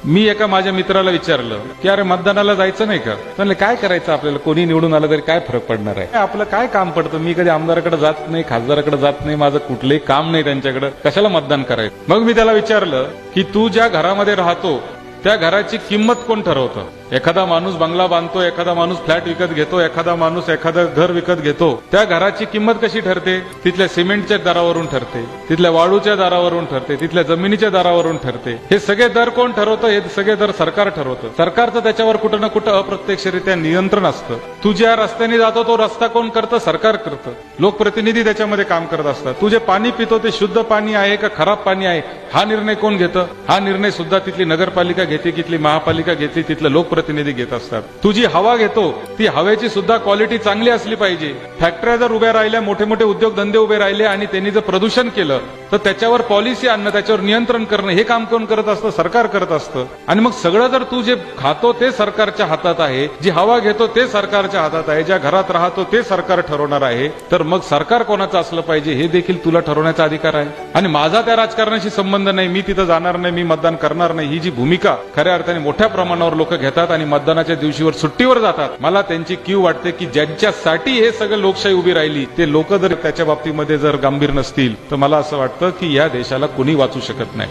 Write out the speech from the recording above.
मी एका माझ्या मित्राला विचारलं की अरे मतदानाला जायचं नाही का? म्हणले काय करायचं आपल्याला, कोणी निवडून आलं तरी काय फरक पडणार आहे, आपलं काय काम पडतं, मी कधी आमदाराकडे जात नाही, खासदाराकडे जात नाही, माझं कुठलंही काम नाही त्यांच्याकडे, कशाला मतदान करायचं? मग मी त्याला विचारलं की तू ज्या घरामध्ये राहतो त्या घराची किंमत कोण ठरवतं? एखादा माणूस बंगला बांधतो, एखादा माणूस फ्लॅट विकत घेतो, एखादा माणूस एखादं घर विकत घेतो, त्या घराची किंमत कशी ठरते? तिथल्या सिमेंटच्या दरावरून ठरते, तिथल्या वाळूच्या दरावरून ठरते, तिथल्या जमिनीच्या दरावरून ठरते. हे सगळे दर कोण ठरवतं? हे सगळे दर सरकार ठरवतं. सरकारचं त्याच्यावर कुठं ना कुठं अप्रत्यक्षरित्या नियंत्रण असतं. तू ज्या रस्त्याने जातो तो रस्ता कोण करतं? सरकार करतं. लोकप्रतिनिधी त्याच्यामध्ये काम करत असतात. तू जे पाणी पितो ते शुद्ध पाणी आहे का खराब पाणी आहे हा निर्णय कोण घेतं? हा निर्णय सुद्धा तिथली नगरपालिका घेते, तिथली महापालिका घेते, तिथलं लोकप्रतिनिधी घेत असतात. तू जी हवा घेतो ती हवेची सुद्धा क्वालिटी चांगली असली पाहिजे. फॅक्टऱ्या जर उभ्या राहिल्या, मोठे मोठे उद्योगधंदे उभे राहिले आणि त्यांनी जर प्रदूषण केलं तर त्याच्यावर पॉलिसी आणणं, त्याच्यावर नियंत्रण करणं हे काम कोण करत असतं? सरकार करत असतं. आणि मग सगळं जर तू जे खातो ते सरकारच्या हातात आहे, जी हवा घेतो ते सरकारच्या हातात आहे, ज्या घरात राहतो ते सरकार ठरवणार आहे, तर मग सरकार कोणाचं असलं पाहिजे हे देखील तुला ठरवण्याचा अधिकार आहे. आणि माझा त्या राजकारणाशी संबंध नाही, मी तिथं जाणार नाही, मी मतदान करणार नाही, ही जी भूमिका खऱ्या अर्थाने मोठ्या प्रमाणावर लोक घेतात आणि मतदानाच्या दिवशीवर सुट्टीवर जातात, मला त्यांची कीव वाटते की ज्यांच्यासाठी हे सगळं लोकशाही उभी राहिली ते लोक जर त्याच्या बाबतीमध्ये जर गंभीर नसतील तर मला असं वाटतं की या देशाला कुणी वाचू शकत नाही.